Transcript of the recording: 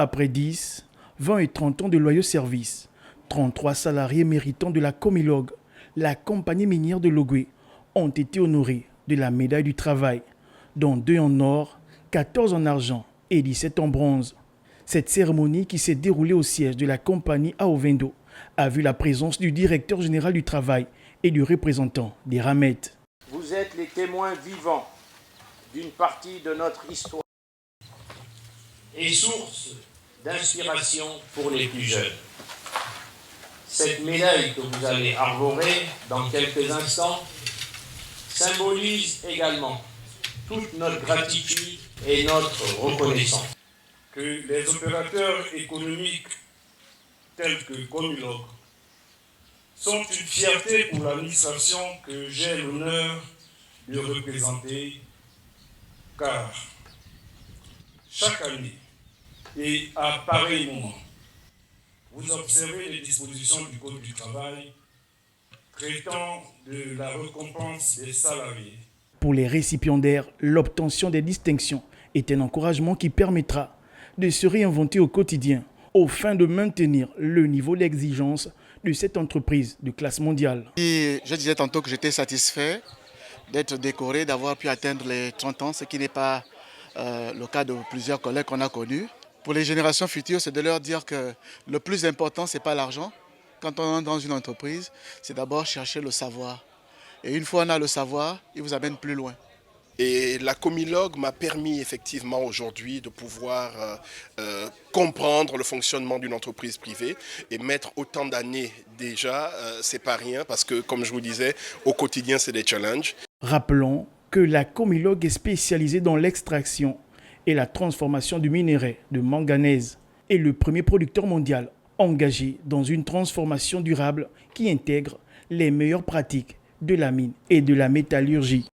Après 10, 20 et 30 ans de loyaux services, 33 salariés méritants de la Comilog, la compagnie minière de Logoué, ont été honorés de la médaille du travail, dont 2 en or, 14 en argent et 17 en bronze. Cette cérémonie qui s'est déroulée au siège de la compagnie à Ovendo a vu la présence du directeur général du travail et du représentant des Ramettes. Vous êtes les témoins vivants d'une partie de notre histoire et source d'inspiration pour les plus jeunes. Cette médaille que vous allez arborer dans quelques instants symbolise également toute notre gratitude et notre reconnaissance. Que les opérateurs économiques tels que Comilog sont une fierté pour l'administration que j'ai l'honneur de représenter, car chaque année et à pareil moment, vous observez les dispositions du Code du travail traitant de la récompense des salariés. Pour les récipiendaires, l'obtention des distinctions est un encouragement qui permettra de se réinventer au quotidien au fin de maintenir le niveau d'exigence de cette entreprise de classe mondiale. Et je disais tantôt que j'étais satisfait d'être décoré, d'avoir pu atteindre les 30 ans, ce qui n'est pas le cas de plusieurs collègues qu'on a connus. Pour les générations futures, c'est de leur dire que le plus important, ce n'est pas l'argent. Quand on est dans une entreprise, c'est d'abord chercher le savoir. Et une fois on a le savoir, il vous amène plus loin. Et la Comilog m'a permis effectivement aujourd'hui de pouvoir comprendre le fonctionnement d'une entreprise privée et mettre autant d'années déjà, c'est pas rien parce que comme je vous disais, au quotidien c'est des challenges. Rappelons que la Comilog est spécialisée dans l'extraction et la transformation du minerai de manganèse et le premier producteur mondial engagé dans une transformation durable qui intègre les meilleures pratiques de la mine et de la métallurgie.